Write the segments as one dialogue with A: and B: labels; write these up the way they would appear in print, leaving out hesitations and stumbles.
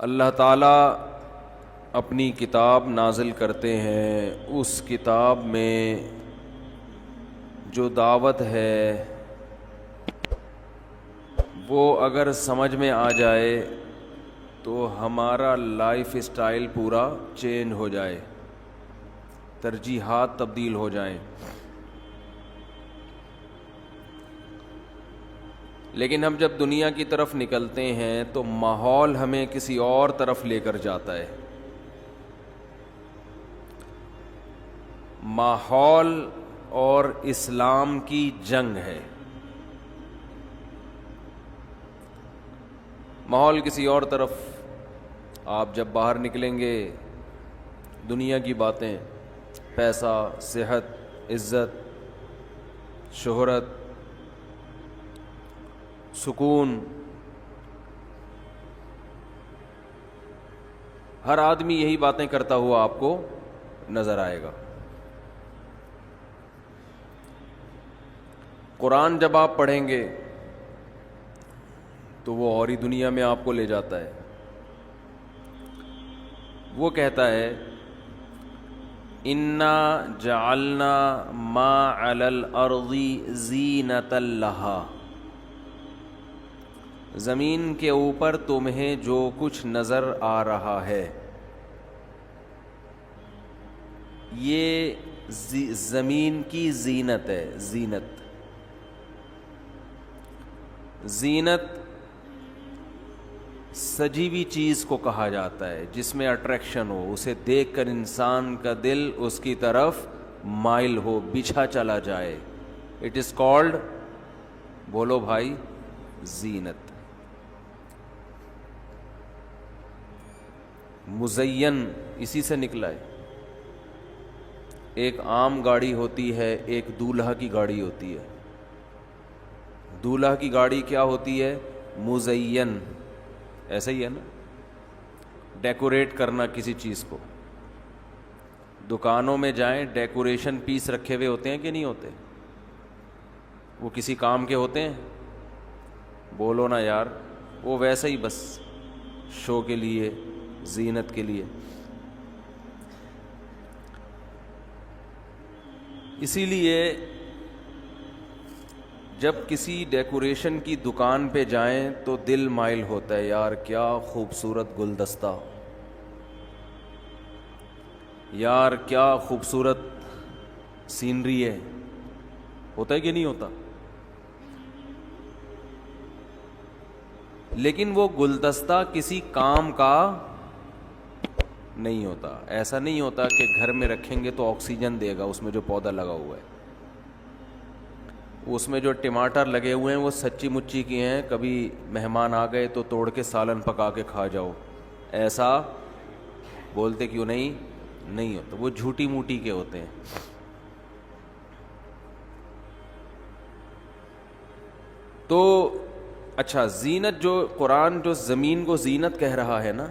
A: اللہ تعالیٰ اپنی کتاب نازل کرتے ہیں، اس کتاب میں جو دعوت ہے وہ اگر سمجھ میں آ جائے تو ہمارا لائف اسٹائل پورا چینج ہو جائے، ترجیحات تبدیل ہو جائیں۔ لیکن ہم جب دنیا کی طرف نکلتے ہیں تو ماحول ہمیں کسی اور طرف لے کر جاتا ہے۔ ماحول اور اسلام کی جنگ ہے۔ ماحول کسی اور طرف، آپ جب باہر نکلیں گے دنیا کی باتیں، پیسہ، صحت، عزت، شہرت، سکون، ہر آدمی یہی باتیں کرتا ہوا آپ کو نظر آئے گا۔ قرآن جب آپ پڑھیں گے تو وہ اور ہی دنیا میں آپ کو لے جاتا ہے۔ وہ کہتا ہے اِنَّا جَعَلْنَا مَا عَلَى الْأَرْضِ زِینَةً لَهَا، زمین کے اوپر تمہیں جو کچھ نظر آ رہا ہے یہ زمین کی زینت ہے۔ زینت سجی ہوئی چیز کو کہا جاتا ہے جس میں اٹریکشن ہو، اسے دیکھ کر انسان کا دل اس کی طرف مائل ہو، بچھا چلا جائے۔ اٹ از کالڈ، بولو بھائی، زینت۔ مزین اسی سے نکلا ہے۔ ایک عام گاڑی ہوتی ہے، ایک دولہا کی گاڑی ہوتی ہے۔ دولہا کی گاڑی کیا ہوتی ہے؟ مزین، ایسا ہی ہے نا، ڈیکوریٹ کرنا کسی چیز کو۔ دکانوں میں جائیں، ڈیکوریشن پیس رکھے ہوئے ہوتے ہیں کہ نہیں ہوتے؟ وہ کسی کام کے ہوتے ہیں؟ بولو نا یار، وہ ویسے ہی بس شو کے لیے، زینت کے لیے۔ اسی لیے جب کسی ڈیکوریشن کی دکان پہ جائیں تو دل مائل ہوتا ہے، یار کیا خوبصورت گلدستہ، یار کیا خوبصورت سینری ہے۔ ہوتا ہے کہ نہیں ہوتا؟ لیکن وہ گلدستہ کسی کام کا نہیں ہوتا۔ ایسا نہیں ہوتا کہ گھر میں رکھیں گے تو آکسیجن دے گا اس میں جو پودا لگا ہوا ہے۔ اس میں جو ٹماٹر لگے ہوئے ہیں وہ سچی مچی کی ہیں، کبھی مہمان آ گئے تو توڑ کے سالن پکا کے کھا جاؤ، ایسا بولتے کیوں نہیں ہوتا۔ وہ جھوٹی موٹی کے ہوتے ہیں۔ تو اچھا، زینت جو قرآن جو زمین کو زینت کہہ رہا ہے نا،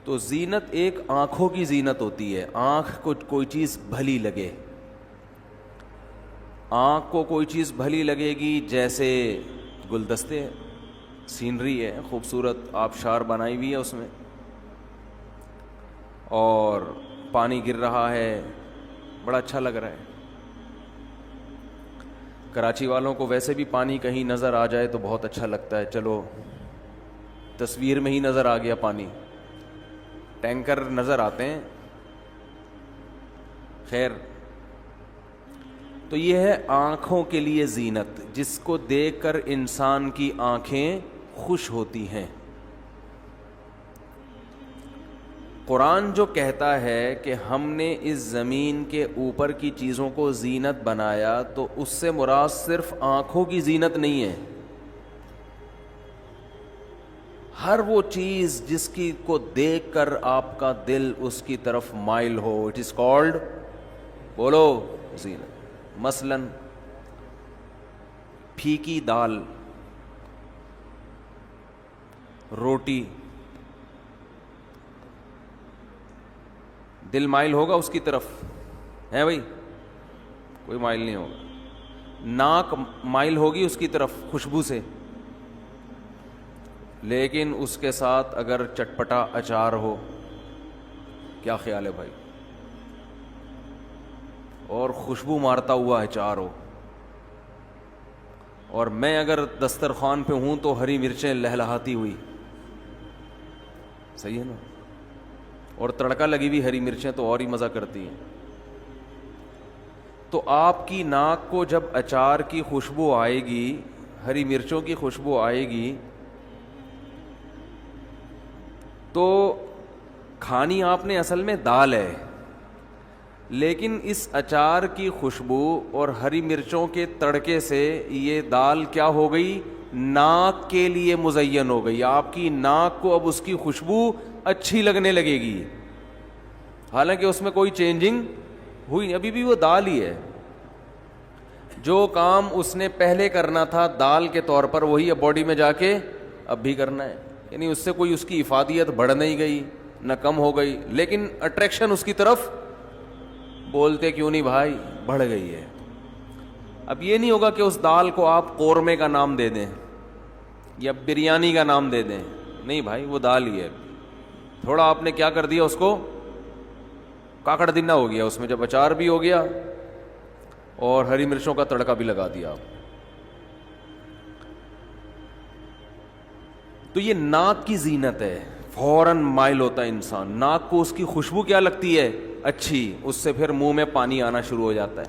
A: تو زینت ایک آنکھوں کی زینت ہوتی ہے۔ آنکھ کو کوئی چیز بھلی لگے، آنکھ کو کوئی چیز بھلی لگے گی، جیسے گلدستے ہیں، سینری ہے خوبصورت، آبشار بنائی ہوئی ہے اس میں، اور پانی گر رہا ہے، بڑا اچھا لگ رہا ہے۔ کراچی والوں کو ویسے بھی پانی کہیں نظر آ جائے تو بہت اچھا لگتا ہے، چلو تصویر میں ہی نظر آ گیا پانی، ٹینکر نظر آتے ہیں، خیر۔ تو یہ ہے آنکھوں کے لیے زینت، جس کو دیکھ کر انسان کی آنکھیں خوش ہوتی ہیں۔ قرآن جو کہتا ہے کہ ہم نے اس زمین کے اوپر کی چیزوں کو زینت بنایا، تو اس سے مراد صرف آنکھوں کی زینت نہیں ہے، ہر وہ چیز جس کی کو دیکھ کر آپ کا دل اس کی طرف مائل ہو، اٹ از کالڈ، بولو، زینت۔ مثلا پھیکی دال، روٹی، دل مائل ہوگا اس کی طرف، ہے بھائی؟ کوئی مائل نہیں ہوگا۔ ناک مائل ہوگی اس کی طرف خوشبو سے، لیکن اس کے ساتھ اگر چٹپٹا اچار ہو، کیا خیال ہے بھائی؟ اور خوشبو مارتا ہوا اچار ہو، اور میں اگر دسترخوان پہ ہوں تو ہری مرچیں لہلہاتی ہوئی، صحیح ہے نا؟ اور تڑکا لگی ہوئی ہری مرچیں تو اور ہی مزہ کرتی ہیں. تو آپ کی ناک کو جب اچار کی خوشبو آئے گی، ہری مرچوں کی خوشبو آئے گی، تو کھانی آپ نے اصل میں دال ہے، لیکن اس اچار کی خوشبو اور ہری مرچوں کے تڑکے سے یہ دال کیا ہو گئی؟ ناک کے لیے مزین ہو گئی. آپ کی ناک کو اب اس کی خوشبو اچھی لگنے لگے گی، حالانکہ اس میں کوئی چینجنگ ہوئی نہیں، ابھی بھی وہ دال ہی ہے. جو کام اس نے پہلے کرنا تھا دال کے طور پر، وہی اب باڈی میں جا کے اب بھی کرنا ہے. یعنی اس سے کوئی اس کی افادیت بڑھ نہیں گئی نہ کم ہو گئی، لیکن اٹریکشن اس کی طرف بولتے کیوں نہیں بھائی بڑھ گئی ہے. اب یہ نہیں ہوگا کہ اس دال کو آپ قورمے کا نام دے دیں یا بریانی کا نام دے دیں، نہیں بھائی وہ دال ہی ہے. تھوڑا آپ نے کیا کر دیا، اس کو کاکڑ دینا ہو گیا، اس میں جب اچار بھی ہو گیا اور ہری مرچوں کا تڑکا بھی لگا دیا آپ. تو یہ ناک کی زینت ہے، فوراً مائل ہوتا ہے انسان. ناک کو اس کی خوشبو کیا لگتی ہے؟ اچھی، اس سے پھر منہ میں پانی آنا شروع ہو جاتا ہے.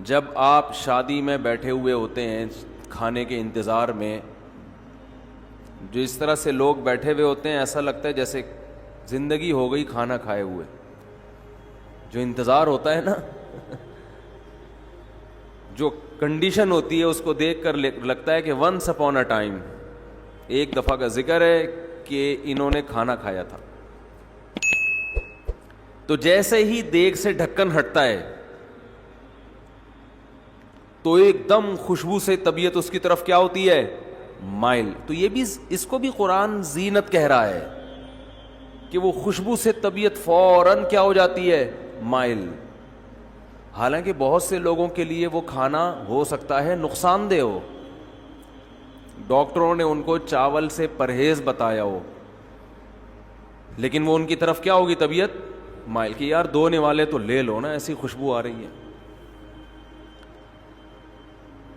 A: جب آپ شادی میں بیٹھے ہوئے ہوتے ہیں کھانے کے انتظار میں، جو اس طرح سے لوگ بیٹھے ہوئے ہوتے ہیں ایسا لگتا ہے جیسے زندگی ہو گئی کھانا کھائے ہوئے. جو انتظار ہوتا ہے نا جو کنڈیشن ہوتی ہے اس کو دیکھ کر لگتا ہے کہ ونس اپون اے ٹائم، ایک دفعہ کا ذکر ہے کہ انہوں نے کھانا کھایا تھا. تو جیسے ہی دیگ سے ڈھکن ہٹتا ہے تو ایک دم خوشبو سے طبیعت اس کی طرف کیا ہوتی ہے؟ مائل. تو یہ بھی، اس کو بھی قرآن زینت کہہ رہا ہے کہ وہ خوشبو سے طبیعت فوراً کیا ہو جاتی ہے؟ مائل. حالانکہ بہت سے لوگوں کے لیے وہ کھانا ہو سکتا ہے نقصان دہ ہو، ڈاکٹروں نے ان کو چاول سے پرہیز بتایا ہو، لیکن وہ ان کی طرف کیا ہوگی؟ طبیعت مائل کہ یار دھونے والے تو لے لو نا، ایسی خوشبو آ رہی ہے.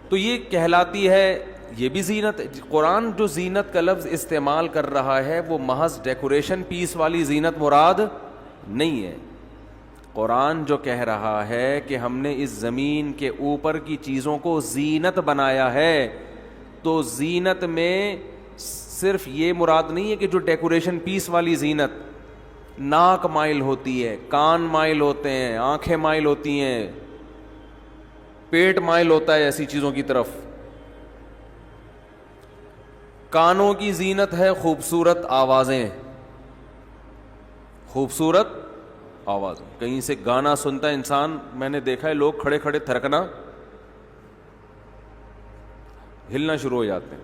A: تو یہ کہلاتی ہے، یہ بھی زینت. قرآن جو زینت کا لفظ استعمال کر رہا ہے وہ محض ڈیکوریشن پیس والی زینت مراد نہیں ہے. قرآن جو کہہ رہا ہے کہ ہم نے اس زمین کے اوپر کی چیزوں کو زینت بنایا ہے، تو زینت میں صرف یہ مراد نہیں ہے کہ جو ڈیکوریشن پیس والی زینت، ناک مائل ہوتی ہے، کان مائل ہوتے ہیں، آنکھیں مائل ہوتی ہیں، پیٹ مائل ہوتا ہے ایسی چیزوں کی طرف. کانوں کی زینت ہے خوبصورت آوازیں، خوبصورت آواز. کہیں سے گانا سنتا ہے انسان، میں نے دیکھا ہے لوگ کھڑے کھڑے تھرکنا، ہلنا شروع ہو جاتے ہیں.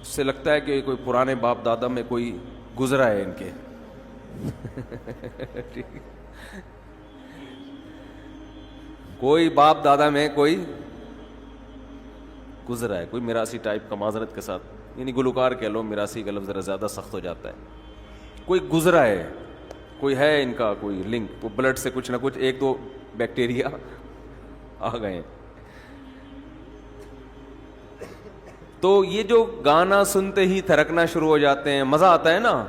A: اس سے لگتا ہے کہ کوئی پرانے باپ دادا میں کوئی گزرا ہے ان کے. کوئی باپ دادا میں کوئی گزرا ہے، کوئی میراثی ٹائپ کا، معذرت کے ساتھ یعنی گلوکار کہہ لو، میراثی کا لفظ ذرا زیادہ سخت ہو جاتا ہے. کوئی گزرا ہے، کوئی ہے ان کا کوئی لنک، وہ بلڈ سے کچھ نہ کچھ ایک دو بیکٹیریا آ گئے. تو یہ جو گانا سنتے ہی تھرکنا شروع ہو جاتے ہیں، مزہ آتا ہے نا.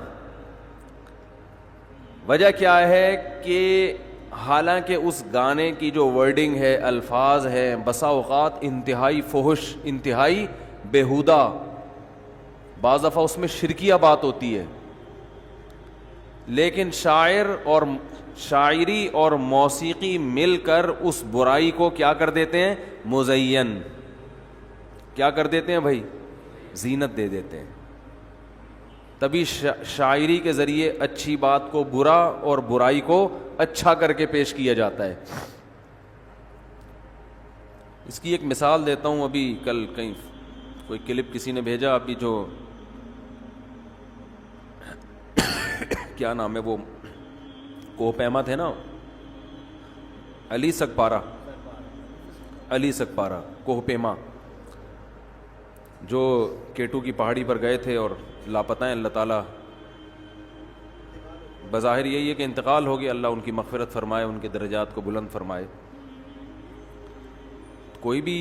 A: وجہ کیا ہے کہ حالانکہ اس گانے کی جو ورڈنگ ہے، الفاظ ہے، بسا اوقات انتہائی فحش، انتہائی بیہودہ، بعض دفعہ اس میں شرکیہ بات ہوتی ہے، لیکن شاعری اور موسیقی مل کر اس برائی کو کیا کر دیتے ہیں؟ مزین. کیا کر دیتے ہیں بھائی؟ زینت دے دیتے ہیں. تبھی شاعری کے ذریعے اچھی بات کو برا اور برائی کو اچھا کر کے پیش کیا جاتا ہے. اس کی ایک مثال دیتا ہوں. ابھی کل کہیں کوئی کلپ کسی نے بھیجا، ابھی جو کیا نام ہے وہ کوہ پیما تھے نا، علی سگپارہ کوہ پیما، جو کیٹو کی پہاڑی پر گئے تھے اور لاپتہ ہیں، اللہ تعالیٰ بظاہر یہی ہے کہ انتقال ہو گیا، اللہ ان کی مغفرت فرمائے، ان کے درجات کو بلند فرمائے. کوئی بھی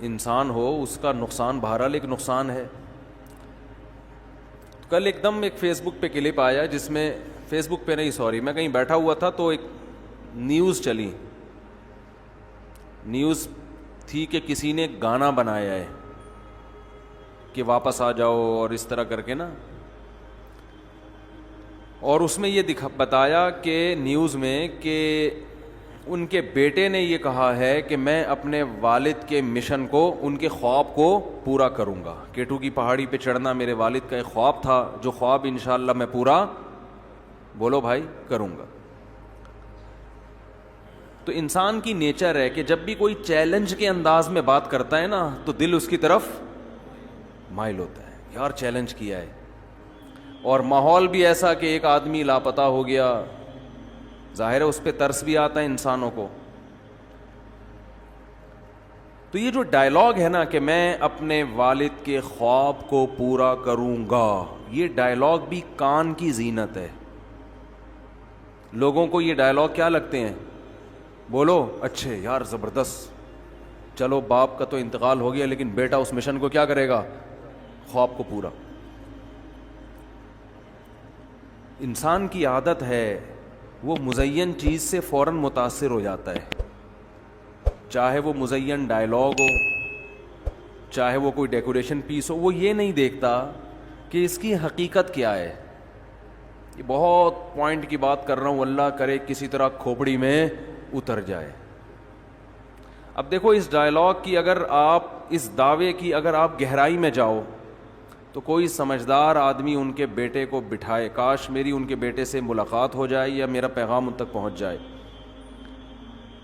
A: انسان ہو اس کا نقصان بہرحال ایک نقصان ہے. کل ایک دم ایک فیس بک پہ کلپ آیا جس میں، فیس بک پہ نہیں سوری، میں کہیں بیٹھا ہوا تھا تو ایک نیوز چلی، نیوز تھی کہ کسی نے گانا بنایا ہے کہ واپس آ جاؤ اور اس طرح کر کے نا، اور اس میں یہ بتایا کہ نیوز میں کہ ان کے بیٹے نے یہ کہا ہے کہ میں اپنے والد کے مشن کو، ان کے خواب کو پورا کروں گا. کیٹو کی پہاڑی پہ چڑھنا میرے والد کا ایک خواب تھا، جو خواب انشاءاللہ میں پورا، بولو بھائی، کروں گا. تو انسان کی نیچر ہے کہ جب بھی کوئی چیلنج کے انداز میں بات کرتا ہے نا تو دل اس کی طرف مائل ہوتا ہے، یار چیلنج کیا ہے. اور ماحول بھی ایسا کہ ایک آدمی لاپتہ ہو گیا، ظاہر ہے اس پہ ترس بھی آتا ہے انسانوں کو. تو یہ جو ڈائلاگ ہے نا کہ میں اپنے والد کے خواب کو پورا کروں گا، یہ ڈائلاگ بھی کان کی زینت ہے. لوگوں کو یہ ڈائلاگ کیا لگتے ہیں؟ بولو اچھے یار زبردست، چلو باپ کا تو انتقال ہو گیا لیکن بیٹا اس مشن کو کیا کرے گا؟ خواب کو پورا. انسان کی عادت ہے وہ مزین چیز سے فوراً متاثر ہو جاتا ہے، چاہے وہ مزین ڈائلاگ ہو، چاہے وہ کوئی ڈیکوریشن پیس ہو. وہ یہ نہیں دیکھتا کہ اس کی حقیقت کیا ہے. یہ بہت پوائنٹ کی بات کر رہا ہوں، اللہ کرے کسی طرح کھوپڑی میں اتر جائے. اب دیکھو اس ڈائلاگ کی، اگر آپ اس دعوے کی اگر آپ گہرائی میں جاؤ تو کوئی سمجھدار آدمی ان کے بیٹے کو بٹھائے، کاش میری ان کے بیٹے سے ملاقات ہو جائے یا میرا پیغام ان تک پہنچ جائے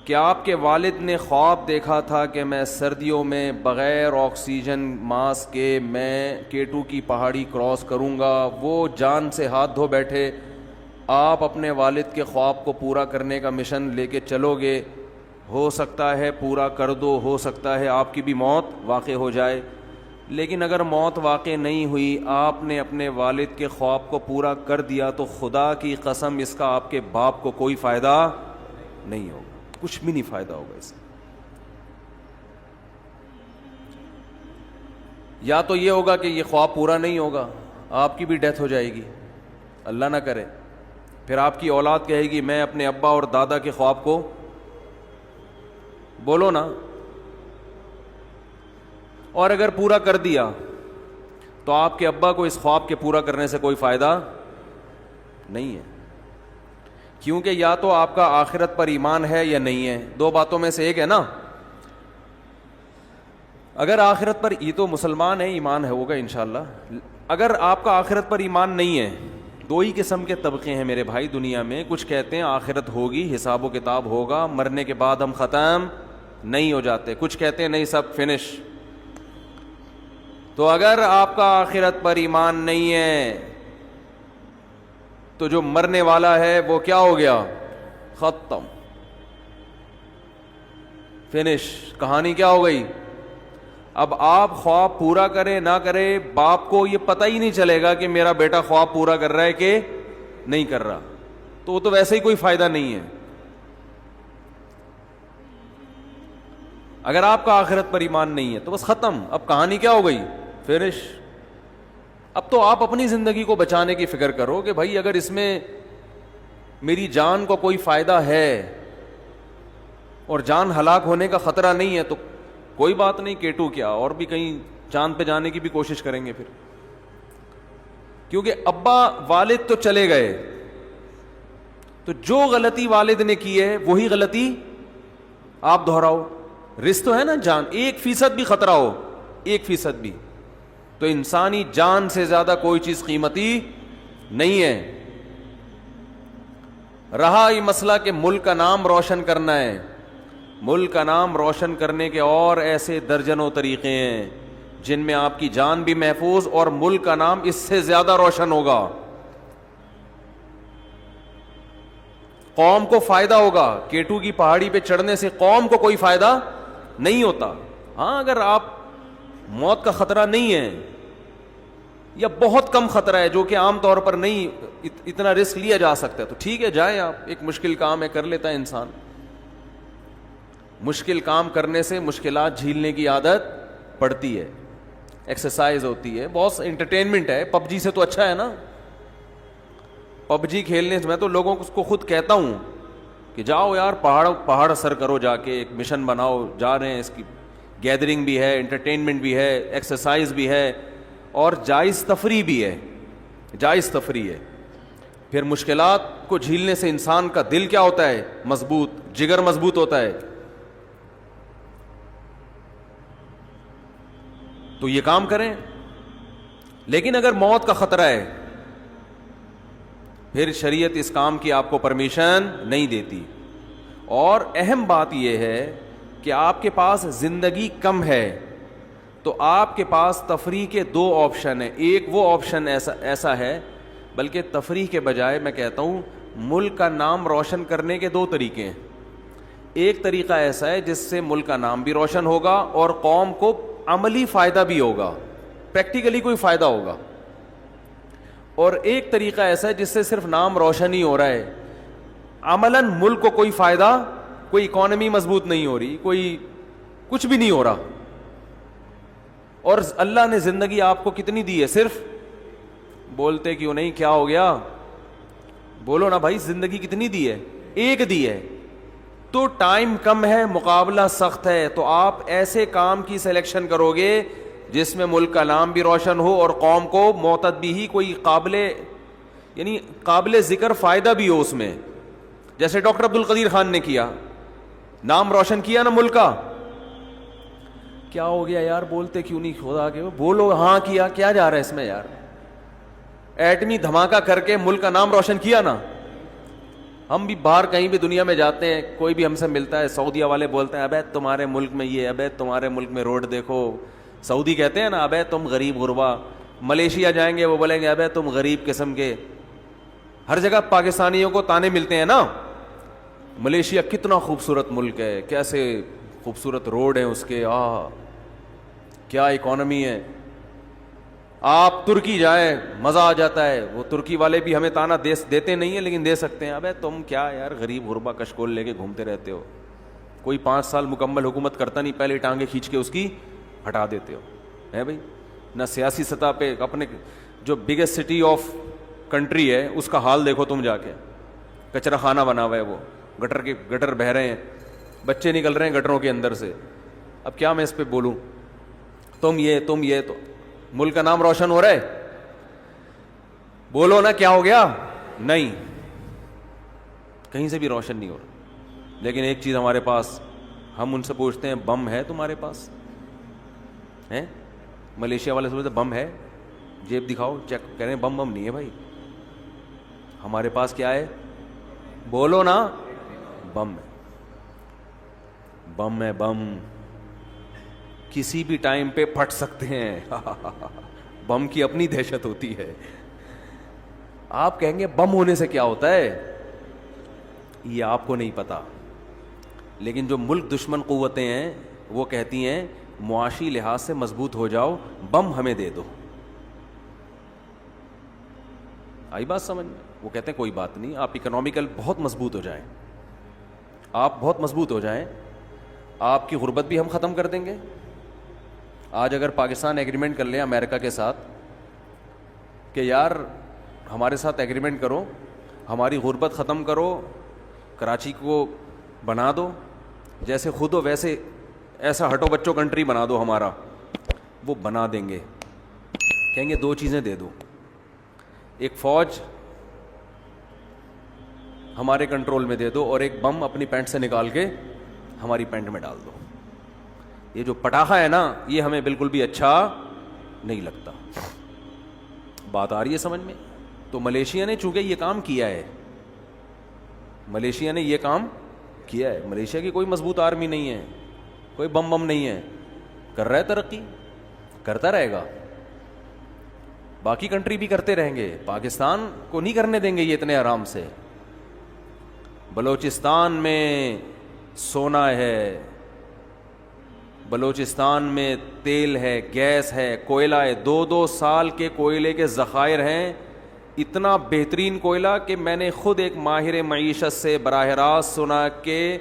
A: کہ آپ کے والد نے خواب دیکھا تھا کہ میں سردیوں میں بغیر آکسیجن ماسک کے میں کیٹو کی پہاڑی کراس کروں گا. وہ جان سے ہاتھ دھو بیٹھے، آپ اپنے والد کے خواب کو پورا کرنے کا مشن لے کے چلو گے. ہو سکتا ہے پورا کر دو، ہو سکتا ہے آپ کی بھی موت واقع ہو جائے، لیکن اگر موت واقع نہیں ہوئی، آپ نے اپنے والد کے خواب کو پورا کر دیا تو خدا کی قسم اس کا آپ کے باپ کو کوئی فائدہ نہیں ہوگا، کچھ بھی نہیں فائدہ ہوگا اس سے. یا تو یہ ہوگا کہ یہ خواب پورا نہیں ہوگا، آپ کی بھی ڈیتھ ہو جائے گی، اللہ نہ کرے. پھر آپ کی اولاد کہے گی میں اپنے ابا اور دادا کے خواب کو، بولو نا. اور اگر پورا کر دیا تو آپ کے ابا کو اس خواب کے پورا کرنے سے کوئی فائدہ نہیں ہے، کیونکہ یا تو آپ کا آخرت پر ایمان ہے یا نہیں ہے. دو باتوں میں سے ایک ہے نا. اگر آخرت پر، یہ تو مسلمان ہے، ایمان ہے ہوگا انشاءاللہ. اگر آپ کا آخرت پر ایمان نہیں ہے، دو ہی قسم کے طبقے ہیں میرے بھائی دنیا میں. کچھ کہتے ہیں آخرت ہوگی، حساب و کتاب ہوگا، مرنے کے بعد ہم ختم نہیں ہو جاتے. کچھ کہتے ہیں نہیں سب فنش. تو اگر آپ کا آخرت پر ایمان نہیں ہے تو جو مرنے والا ہے وہ کیا ہو گیا؟ ختم، فنش، کہانی کیا ہو گئی. اب آپ خواب پورا کرے نہ کرے، باپ کو یہ پتہ ہی نہیں چلے گا کہ میرا بیٹا خواب پورا کر رہا ہے کہ نہیں کر رہا، تو وہ تو ویسے ہی کوئی فائدہ نہیں ہے. اگر آپ کا آخرت پر ایمان نہیں ہے تو بس ختم، اب کہانی کیا ہو گئی؟ فنش. اب تو آپ اپنی زندگی کو بچانے کی فکر کرو کہ بھائی اگر اس میں میری جان کو کوئی فائدہ ہے اور جان ہلاک ہونے کا خطرہ نہیں ہے تو کوئی بات نہیں، کیٹو کیا اور بھی کہیں چاند پہ جانے کی بھی کوشش کریں گے پھر. کیونکہ ابا والد تو چلے گئے، تو جو غلطی والد نے کی ہے وہی غلطی آپ دہراؤ. رسک تو ہے نا جان، 1% بھی خطرہ ہو، 1% بھی، تو انسانی جان سے زیادہ کوئی چیز قیمتی نہیں ہے. رہا یہ مسئلہ کہ ملک کا نام روشن کرنا ہے، ملک کا نام روشن کرنے کے اور ایسے درجنوں طریقے ہیں جن میں آپ کی جان بھی محفوظ اور ملک کا نام اس سے زیادہ روشن ہوگا. قوم کو فائدہ ہوگا. کیٹو کی پہاڑی پہ چڑھنے سے قوم کو کوئی فائدہ نہیں ہوتا. ہاں اگر آپ موت کا خطرہ نہیں ہے یا بہت کم خطرہ ہے جو کہ عام طور پر نہیں اتنا رسک لیا جا سکتا ہے، تو ٹھیک ہے جائیں آپ، ایک مشکل کام ہے کر لیتا ہے انسان. مشکل کام کرنے سے مشکلات جھیلنے کی عادت پڑتی ہے، ایکسرسائز ہوتی ہے، بہت انٹرٹینمنٹ ہے. پب جی سے تو اچھا ہے نا. پب جی کھیلنے سے میں تو لوگوں کو خود کہتا ہوں کہ جاؤ یار پہاڑ سر کرو، جا کے ایک مشن بناؤ. جا رہے ہیں، اس کی گیدرنگ بھی ہے، انٹرٹینمنٹ بھی ہے، ایکسرسائز بھی ہے اور جائز تفریح بھی ہے. جائز تفریح ہے. پھر مشکلات کو جھیلنے سے انسان کا دل کیا ہوتا ہے؟ مضبوط، جگر مضبوط ہوتا ہے. تو یہ کام کریں. لیکن اگر موت کا خطرہ ہے پھر شریعت اس کام کی آپ کو پرمیشن نہیں دیتی. اور اہم بات یہ ہے کہ آپ کے پاس زندگی کم ہے تو آپ کے پاس تفریح کے دو آپشن ہیں. ایک وہ آپشن ایسا ہے، بلکہ تفریح کے بجائے میں کہتا ہوں ملک کا نام روشن کرنے کے دو طریقے ہیں. ایک طریقہ ایسا ہے جس سے ملک کا نام بھی روشن ہوگا اور قوم کو عملی فائدہ بھی ہوگا، پریکٹیکلی کوئی فائدہ ہوگا. اور ایک طریقہ ایسا ہے جس سے صرف نام روشن ہی ہو رہا ہے، عملاً ملک کو کوئی فائدہ، کوئی اکانومی مضبوط نہیں ہو رہی، کوئی کچھ بھی نہیں ہو رہا. اور اللہ نے زندگی آپ کو کتنی دی ہے؟ صرف بولتے کیوں نہیں؟ کیا ہو گیا؟ بولو نا بھائی، زندگی کتنی دی ہے؟ ایک دی ہے. تو ٹائم کم ہے، مقابلہ سخت ہے، تو آپ ایسے کام کی سلیکشن کرو گے جس میں ملک کا نام بھی روشن ہو اور قوم کو معتدی ہی کوئی قابل ذکر فائدہ بھی ہو اس میں. جیسے ڈاکٹر عبد القدیر خان نے کیا، نام روشن کیا نا ملک کا. کیا ہو گیا یار؟ بولتے کیوں نہیں؟ خدا کے بولو. ہاں کیا. کیا جا رہا ہے اس میں یار؟ ایٹمی دھماکہ کر کے ملک کا نام روشن کیا نا. ہم بھی باہر کہیں بھی دنیا میں جاتے ہیں، کوئی بھی ہم سے ملتا ہے، سعودیہ والے بولتے ہیں ابے تمہارے ملک میں یہ، ابے تمہارے ملک میں روڈ دیکھو. سعودی کہتے ہیں نا ابے تم غریب غربا. ملیشیا جائیں گے وہ بولیں گے ابے تم غریب قسم کے. ہر جگہ پاکستانیوں کو تانے ملتے ہیں نا. ملیشیا کتنا خوبصورت ملک ہے، کیسے خوبصورت روڈ ہیں اس کے، کیا اکانومی ہے. آپ ترکی جائیں مزہ آ جاتا ہے. وہ ترکی والے بھی ہمیں تانا دیتے نہیں ہیں لیکن دے سکتے ہیں، ابے تم کیا یار غریب غربا کشکول لے کے گھومتے رہتے ہو. کوئی 5 سال مکمل حکومت کرتا نہیں، پہلے ٹانگیں کھینچ کے اس کی ہٹا دیتے ہو. ہے بھائی نہ سیاسی سطح پہ. اپنے جو بگیسٹ سٹی آف کنٹری ہے اس کا حال دیکھو تم جا کے. کچرا خانہ بنا ہوا ہے، وہ گٹر بہہ رہے ہیں، بچے نکل رہے ہیں گٹروں کے اندر سے. اب کیا میں اس پہ بولوں؟ تم یہ تو ملک کا نام روشن ہو رہا ہے. بولو نا کیا ہو گیا؟ نہیں، کہیں سے بھی روشن نہیں ہو رہا. لیکن ایک چیز ہمارے پاس، ہم ان سے پوچھتے ہیں بم ہے تمہارے پاس؟ ہے؟ ملیشیا والے سے بولتے بم ہے، جیب دکھاؤ، چیک. کہہ رہے ہیں بم نہیں ہے بھائی. ہمارے پاس کیا ہے؟ بولو نا. بم ہے. بم ہے. بم کسی بھی ٹائم پہ پھٹ سکتے ہیں. بم کی اپنی دہشت ہوتی ہے. آپ کہیں گے بم ہونے سے کیا ہوتا ہے؟ یہ آپ کو نہیں پتا. لیکن جو ملک دشمن قوتیں ہیں وہ کہتی ہیں معاشی لحاظ سے مضبوط ہو جاؤ، بم ہمیں دے دو. آئی بات سمجھ میں؟ وہ کہتے ہیں کوئی بات نہیں، آپ اکنامیکل بہت مضبوط ہو جائیں، آپ بہت مضبوط ہو جائیں، آپ کی غربت بھی ہم ختم کر دیں گے. آج اگر پاکستان ایگریمنٹ کر لیں امریکہ کے ساتھ کہ یار ہمارے ساتھ ایگریمنٹ کرو، ہماری غربت ختم کرو، کراچی کو بنا دو جیسے خود ہو ویسے، ایسا ہٹو بچوں کنٹری بنا دو ہمارا، وہ بنا دیں گے. کہیں گے 2 چیزیں دے دو، ایک فوج ہمارے کنٹرول میں دے دو اور ایک بم اپنی پینٹ سے نکال کے ہماری پینٹ میں ڈال دو. یہ جو پٹاخہ ہے نا یہ ہمیں بالکل بھی اچھا نہیں لگتا. بات آ رہی ہے سمجھ میں؟ تو ملیشیا نے چونکہ یہ کام کیا ہے، ملیشیا نے یہ کام کیا ہے. ملیشیا کی کوئی مضبوط آرمی نہیں ہے، کوئی بم نہیں ہے، کر رہا ہے ترقی، کرتا رہے گا. باقی کنٹری بھی کرتے رہیں گے، پاکستان کو نہیں کرنے دیں گے یہ اتنے آرام سے. بلوچستان میں سونا ہے، بلوچستان میں تیل ہے, گیس ہے, کوئلہ ہے, 2 سال کے کوئلے کے ذخائر ہیں, اتنا بہترین کوئلہ کہ میں نے خود ایک ماہر معیشت سے براہ راست سنا کہ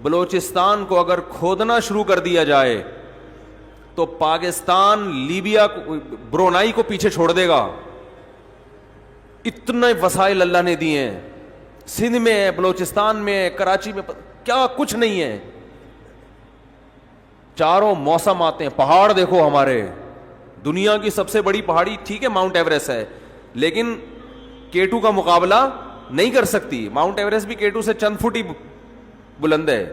A: بلوچستان کو اگر کھودنا شروع کر دیا جائے تو پاکستان لیبیا برونائی کو پیچھے چھوڑ دے گا. اتنے وسائل اللہ نے دیے ہیں, سندھ میں ہے, بلوچستان میں ہے, کراچی میں, کیا کچھ نہیں ہے. چاروں موسم آتے ہیں, پہاڑ دیکھو ہمارے, دنیا کی سب سے بڑی پہاڑی ٹھیک ہے ماؤنٹ ایوریسٹ ہے, لیکن K2 کا مقابلہ نہیں کر سکتی. ماؤنٹ ایوریسٹ بھی K2 سے چند فٹ ہی بلند ہے.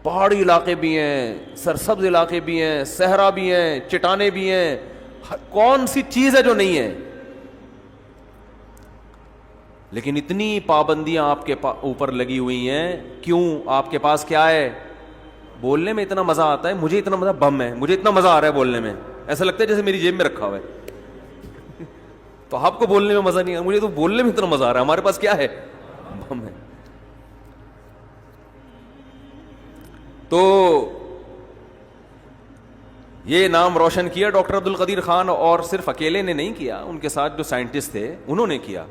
A: پہاڑی علاقے بھی ہیں, سرسبز علاقے بھی ہیں, صحرا بھی ہیں, چٹانیں بھی ہیں, کون سی چیز ہے جو نہیں ہے. لیکن اتنی پابندیاں آپ کے اوپر لگی ہوئی ہیں, کیوں؟ آپ کے پاس کیا ہے؟ بولنے میں اتنا مزہ آتا ہے, مجھے اتنا مزہ, بم ہے, مجھے اتنا مزہ آ رہا ہے بولنے میں, ایسا لگتا ہے جیسے میری جیب میں رکھا ہوا ہے. تو آپ کو بولنے میں مزہ نہیں آ رہا, مجھے تو بولنے میں اتنا مزہ آ رہا ہے. ہمارے پاس کیا ہے؟ بم ہے. تو یہ نام روشن کیا ڈاکٹر عبد القدیر خان, اور صرف اکیلے نے نہیں کیا, ان کے ساتھ جو سائنٹسٹ تھے انہوں نے کیا.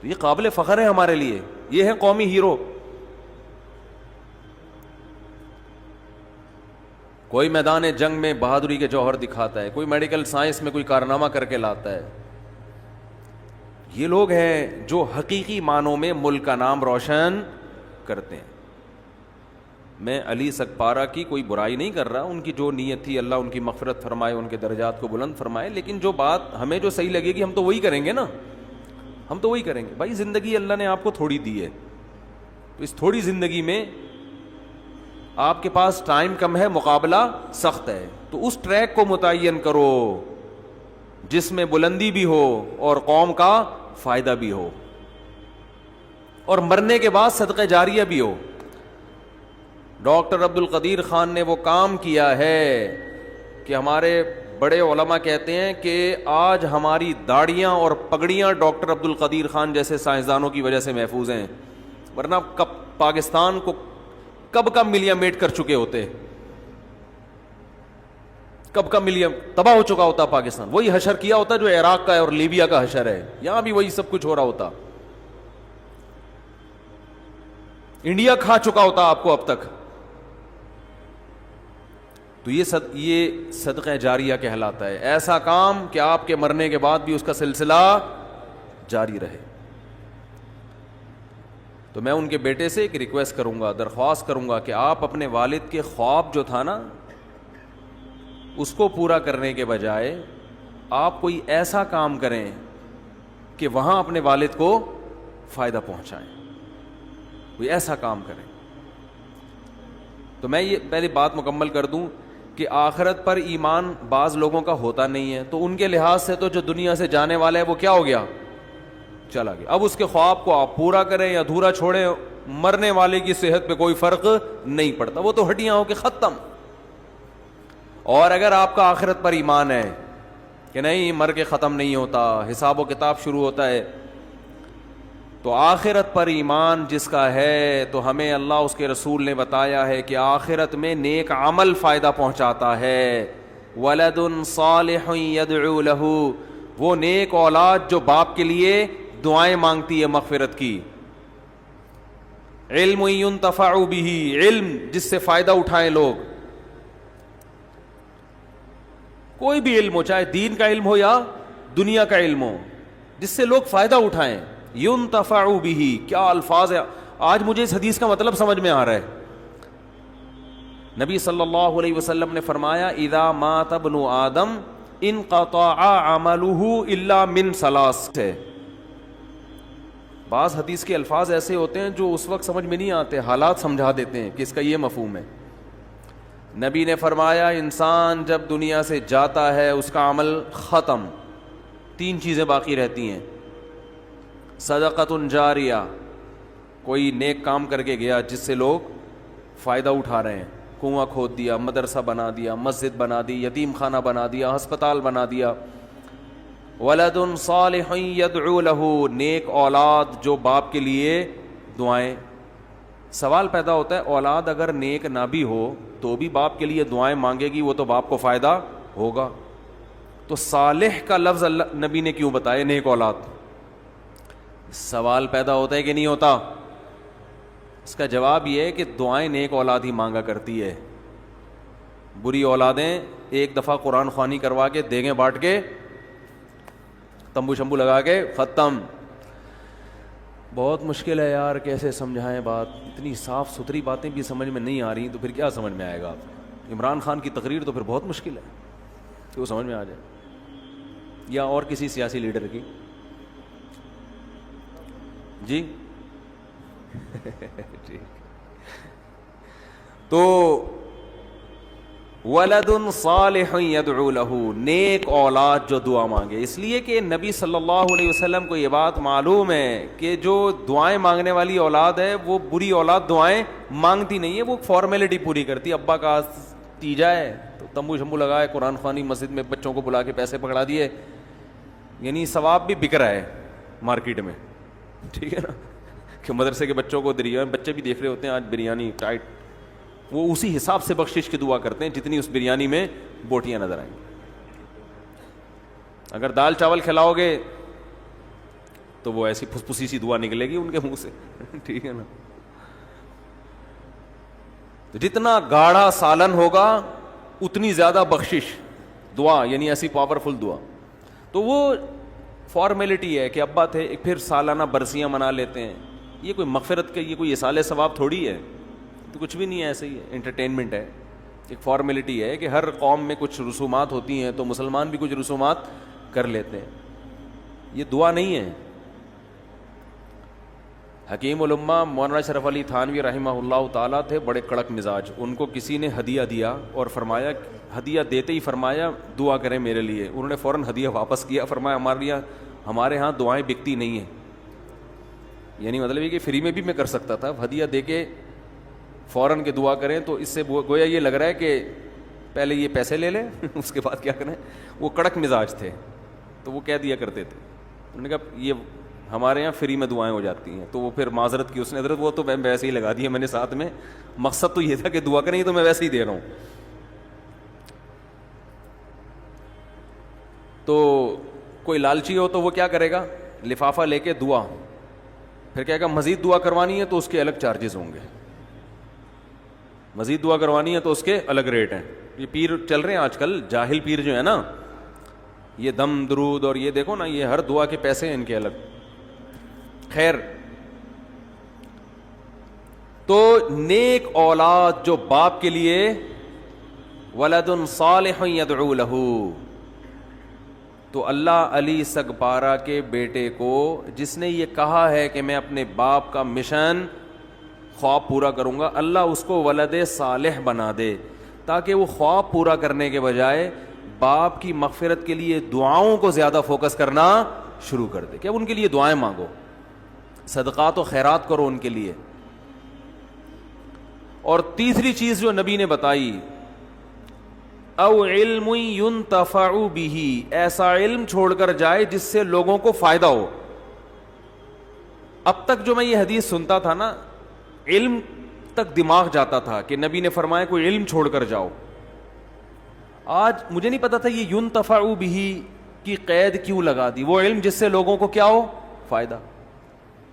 A: تو یہ قابل فخر ہے ہمارے لیے, یہ ہے قومی ہیرو. کوئی میدان جنگ میں بہادری کے جوہر دکھاتا ہے, کوئی میڈیکل سائنس میں کوئی کارنامہ کر کے لاتا ہے. یہ لوگ ہیں جو حقیقی معنوں میں ملک کا نام روشن کرتے ہیں. میں علی سکپارہ کی کوئی برائی نہیں کر رہا, ان کی جو نیت تھی اللہ ان کی مغفرت فرمائے, ان کے درجات کو بلند فرمائے, لیکن جو بات ہمیں جو صحیح لگے گی ہم تو وہی کریں گے نا, ہم تو وہی کریں گے. بھائی زندگی اللہ نے آپ کو تھوڑی دی ہے, تو اس تھوڑی زندگی میں آپ کے پاس ٹائم کم ہے, مقابلہ سخت ہے, تو اس ٹریک کو متعین کرو جس میں بلندی بھی ہو اور قوم کا فائدہ بھی ہو, اور مرنے کے بعد صدقہ جاریہ بھی ہو. ڈاکٹر عبد القدیر خان نے وہ کام کیا ہے کہ ہمارے بڑے علماء کہتے ہیں کہ آج ہماری داڑیاں اور پگڑیاں ڈاکٹر عبد القدیر خان جیسے سائنسدانوں کی وجہ سے محفوظ ہیں, ورنہ پاکستان کو کب کا ملیا میٹ کر چکے ہوتے, کب کا ملیا تباہ ہو چکا ہوتا پاکستان. وہی حشر کیا ہوتا جو عراق کا ہے اور لیبیا کا حشر ہے, یہاں بھی وہی سب کچھ ہو رہا ہوتا. انڈیا کھا چکا ہوتا آپ کو اب تک. تو یہ صدقہ جاریہ کہلاتا ہے, ایسا کام کہ آپ کے مرنے کے بعد بھی اس کا سلسلہ جاری رہے. تو میں ان کے بیٹے سے ایک ریکویسٹ کروں گا, درخواست کروں گا کہ آپ اپنے والد کے خواب جو تھا نا اس کو پورا کرنے کے بجائے آپ کوئی ایسا کام کریں کہ وہاں اپنے والد کو فائدہ پہنچائیں, کوئی ایسا کام کریں. تو میں یہ پہلی بات مکمل کر دوں کہ آخرت پر ایمان بعض لوگوں کا ہوتا نہیں ہے, تو ان کے لحاظ سے تو جو دنیا سے جانے والا ہے وہ کیا ہو گیا, چلا گیا. اب اس کے خواب کو آپ پورا کریں یا ادھورا چھوڑیں, مرنے والے کی صحت پہ کوئی فرق نہیں پڑتا, وہ تو ہڈیاں ہو کے ختم. اور اگر آپ کا آخرت پر ایمان ہے کہ نہیں مر کے ختم نہیں ہوتا, حساب و کتاب شروع ہوتا ہے, تو آخرت پر ایمان جس کا ہے تو ہمیں اللہ اس کے رسول نے بتایا ہے کہ آخرت میں نیک عمل فائدہ پہنچاتا ہے. ولد صالح يدعو له, وہ نیک اولاد جو باپ کے لیے دعائیں مانگتی ہے مغفرت کی. علم ينتفع به, علم جس سے فائدہ اٹھائیں لوگ, کوئی بھی علم ہو, چاہے دین کا علم ہو یا دنیا کا علم ہو, جس سے لوگ فائدہ اٹھائیں. ينتفع به, کیا الفاظ ہے. آج مجھے اس حدیث کا مطلب سمجھ میں آ رہا ہے. نبی صلی اللہ علیہ وسلم نے فرمایا اذا مات ابن آدم انقطع عمله الا من ثلاث. بعض حدیث کے الفاظ ایسے ہوتے ہیں جو اس وقت سمجھ میں نہیں آتے, حالات سمجھا دیتے ہیں کہ اس کا یہ مفہوم ہے. نبی نے فرمایا انسان جب دنیا سے جاتا ہے اس کا عمل ختم, 3 چیزیں باقی رہتی ہیں. صدقۃ جاریہ, کوئی نیک کام کر کے گیا جس سے لوگ فائدہ اٹھا رہے ہیں, کنواں کھود دیا, مدرسہ بنا دیا, مسجد بنا دی, یتیم خانہ بنا دیا, ہسپتال بنا دیا. ولد صالح يدعو له, نیک اولاد جو باپ کے لیے دعائیں, سوال پیدا ہوتا ہے اولاد اگر نیک نہ بھی ہو تو بھی باپ کے لیے دعائیں مانگے گی, وہ تو باپ کو فائدہ ہوگا. تو صالح کا لفظ اللہ نبی نے کیوں بتایا, نیک اولاد؟ سوال پیدا ہوتا ہے کہ نہیں ہوتا؟ اس کا جواب یہ ہے کہ دعائیں نیک اولاد ہی مانگا کرتی ہے. بری اولادیں ایک دفعہ قرآن خوانی کروا کے دیگیں بانٹ کے تمبو شمبو لگا کے ختم. بہت مشکل ہے یار, کیسے سمجھائیں بات, اتنی صاف ستھری باتیں بھی سمجھ میں نہیں آ رہی تو پھر کیا سمجھ میں آئے گا. آپ عمران خان کی تقریر تو پھر بہت مشکل ہے کہ وہ سمجھ میں آ جائے, یا اور کسی سیاسی لیڈر کی. جی ٹھیک. تو ولد صالح يدعو له, نیک اولاد جو دعا مانگے. اس لیے کہ نبی صلی اللہ علیہ وسلم کو یہ بات معلوم ہے کہ جو دعائیں مانگنے والی اولاد ہے وہ بری اولاد دعائیں مانگتی نہیں ہے, وہ فارمیلٹی پوری کرتی. ابا کا تیجا ہے تو تمبو شمبو لگائے, قرآن خوانی مسجد میں بچوں کو بلا کے پیسے پکڑا دیے, یعنی ثواب بھی بک رہا ہے مارکیٹ میں. ٹھیک ہے نا, کہ مدرسے کے بچوں کو بچے بھی دیکھ رہے ہوتے ہیں آج بریانی ٹائٹ, وہ اسی حساب سے بخشش کی دعا کرتے ہیں جتنی اس بریانی میں بوٹیاں نظر آئیں. اگر دال چاول کھلاؤ گے تو وہ ایسی پھسپھسی سی دعا نکلے گی ان کے منہ سے. ٹھیک ہے نا. جتنا گاڑھا سالن ہوگا اتنی زیادہ بخشش دعا, یعنی ایسی پاورفل دعا. تو وہ فارمیلٹی ہے کہ ابا تھے, پھر سالانہ برسیاں منا لیتے ہیں. یہ کوئی مغفرت کا, یہ کوئی اصالہ ثواب تھوڑی ہے, تو کچھ بھی نہیں ہے, ایسے ہی ہے, انٹرٹینمنٹ ہے, ایک فارمیلٹی ہے کہ ہر قوم میں کچھ رسومات ہوتی ہیں تو مسلمان بھی کچھ رسومات کر لیتے ہیں. یہ دعا نہیں ہے. حکیم الامہ مولانا اشرف علی تھانوی رحمہ اللہ تعالیٰ تھے بڑے کڑک مزاج. ان کو کسی نے ہدیہ دیا اور فرمایا, ہدیہ دیتے ہی فرمایا دعا کریں میرے لیے. انہوں نے فوراً ہدیہ واپس کیا, فرمایا ہمارے ہاں دعائیں بکتی نہیں ہیں. یعنی مطلب یہ کہ فری میں بھی میں کر سکتا تھا, ہدیہ دے کے فوراً کے دعا کریں تو اس سے گویا یہ لگ رہا ہے کہ پہلے یہ پیسے لے لیں اس کے بعد کیا کریں. وہ کڑک مزاج تھے تو وہ کہہ دیا کرتے تھے. انہوں نے کہا یہ ہمارے یہاں فری میں دعائیں ہو جاتی ہیں. تو وہ پھر معذرت کی اس نے, حضرت وہ تو میں ویسے ہی لگا دیا میں نے ساتھ میں, مقصد تو یہ تھا کہ دعا کریں, تو میں ویسے ہی دے رہا ہوں. تو کوئی لالچی ہو تو وہ کیا کرے گا, لفافہ لے کے دعا, پھر کہے گا مزید دعا کروانی ہے تو اس کے الگ چارجز ہوں گے, مزید دعا کروانی ہے تو اس کے الگ ریٹ ہیں. یہ پیر چل رہے ہیں آج کل, جاہل پیر جو ہے نا, یہ دم درود اور یہ دیکھو نا, یہ ہر دعا کے پیسے ہیں ان کے الگ. خیر, تو نیک اولاد جو باپ کے لیے, ولد صالح يدعو له, تو اللہ علی سگپارا کے بیٹے کو جس نے یہ کہا ہے کہ میں اپنے باپ کا مشن خواب پورا کروں گا, اللہ اس کو ولد صالح بنا دے تاکہ وہ خواب پورا کرنے کے بجائے باپ کی مغفرت کے لیے دعاؤں کو زیادہ فوکس کرنا شروع کر دے. کہ اب ان کے لیے دعائیں مانگو, صدقات و خیرات کرو ان کے لیے. اور تیسری چیز جو نبی نے بتائی, او علم ينتفع به, ایسا علم چھوڑ کر جائے جس سے لوگوں کو فائدہ ہو. اب تک جو میں یہ حدیث سنتا تھا نا, علم تک دماغ جاتا تھا کہ نبی نے فرمایا کوئی علم چھوڑ کر جاؤ. آج مجھے نہیں پتا تھا یہ ينتفع به کی قید کیوں لگا دی, وہ علم جس سے لوگوں کو کیا ہو, فائدہ.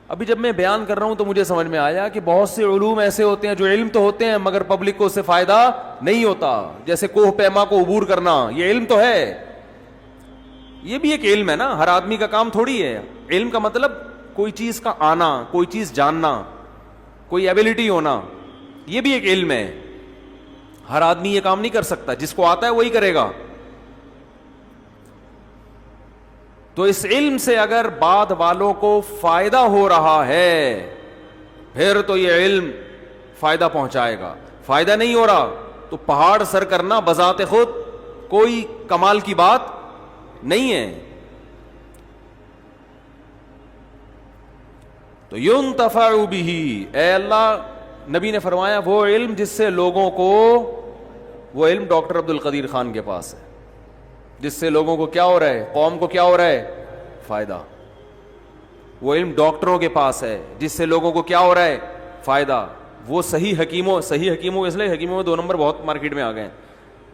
A: ابھی جب میں بیان کر رہا ہوں تو مجھے سمجھ میں آیا کہ بہت سے علوم ایسے ہوتے ہیں جو علم تو ہوتے ہیں مگر پبلک کو اس سے فائدہ نہیں ہوتا. جیسے کوہ پیما کو عبور کرنا, یہ علم تو ہے, یہ بھی ایک علم ہے نا, ہر آدمی کا کام تھوڑی ہے. علم کا مطلب کوئی چیز کا آنا, کوئی چیز جاننا, کوئی ایبلٹی ہونا, یہ بھی ایک علم ہے. ہر آدمی یہ کام نہیں کر سکتا, جس کو آتا ہے وہی کرے گا. تو اس علم سے اگر بعد والوں کو فائدہ ہو رہا ہے پھر تو یہ علم فائدہ پہنچائے گا. فائدہ نہیں ہو رہا تو پہاڑ سر کرنا بذات خود کوئی کمال کی بات نہیں ہے. تو ينتفع به, اے اللہ, نبی نے فرمایا وہ علم جس سے لوگوں کو, وہ علم ڈاکٹر عبد القدیر خان کے پاس ہے, جس سے لوگوں کو کیا ہو رہا ہے, قوم کو کیا ہو رہا ہے, فائدہ. وہ علم ڈاکٹروں کے پاس ہے جس سے لوگوں کو کیا ہو رہا ہے, فائدہ. وہ صحیح حکیموں اس لیے حکیموں میں 2 نمبر بہت مارکیٹ میں آ گئے ہیں,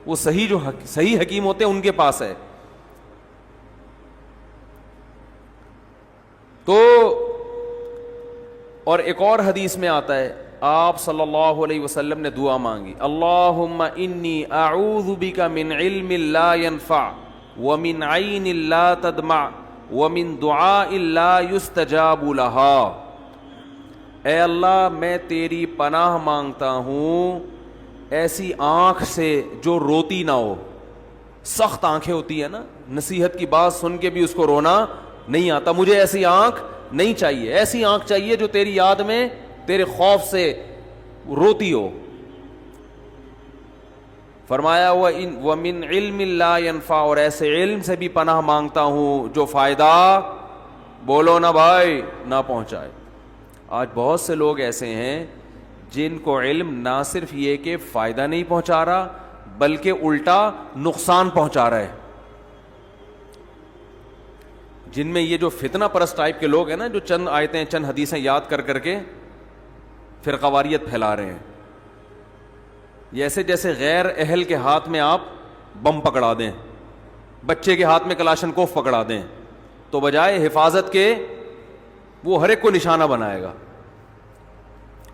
A: وہ صحیح حکیم ہوتے ہیں ان کے پاس ہے. تو اور ایک اور حدیث میں آتا ہے, آپ صلی اللہ علیہ وسلم نے دعا مانگی, اللہم انی اعوذ بک من علم لا ينفع ومن عین لا تدمع ومن دعاء لا يستجاب لها. اے اللہ میں تیری پناہ مانگتا ہوں ایسی آنکھ سے جو روتی نہ ہو. سخت آنکھیں ہوتی ہے نا, نصیحت کی بات سن کے بھی اس کو رونا نہیں آتا. مجھے ایسی آنکھ نہیں چاہیے, ایسی آنکھ چاہیے جو تیری یاد میں تیرے خوف سے روتی ہو. فرمایا وَمِنْ عِلْمٍ لَا يَنْفَعُ, اور ایسے علم سے بھی پناہ مانگتا ہوں جو فائدہ, بولو نا بھائی, نہ پہنچائے. آج بہت سے لوگ ایسے ہیں جن کو علم نہ صرف یہ کہ فائدہ نہیں پہنچا رہا بلکہ الٹا نقصان پہنچا رہا ہے. جن میں یہ جو فتنہ پرست ٹائپ کے لوگ ہیں نا, جو چند آیتیں چند حدیثیں یاد کر کر کے فرقواریت پھیلا رہے ہیں, جیسے جیسے غیر اہل کے ہاتھ میں آپ بم پکڑا دیں, بچے کے ہاتھ میں کلاشن کوف پکڑا دیں, تو بجائے حفاظت کے وہ ہر ایک کو نشانہ بنائے گا.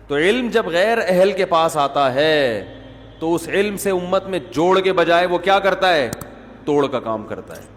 A: تو علم جب غیر اہل کے پاس آتا ہے تو اس علم سے امت میں جوڑ کے بجائے وہ کیا کرتا ہے, توڑ کا کام کرتا ہے.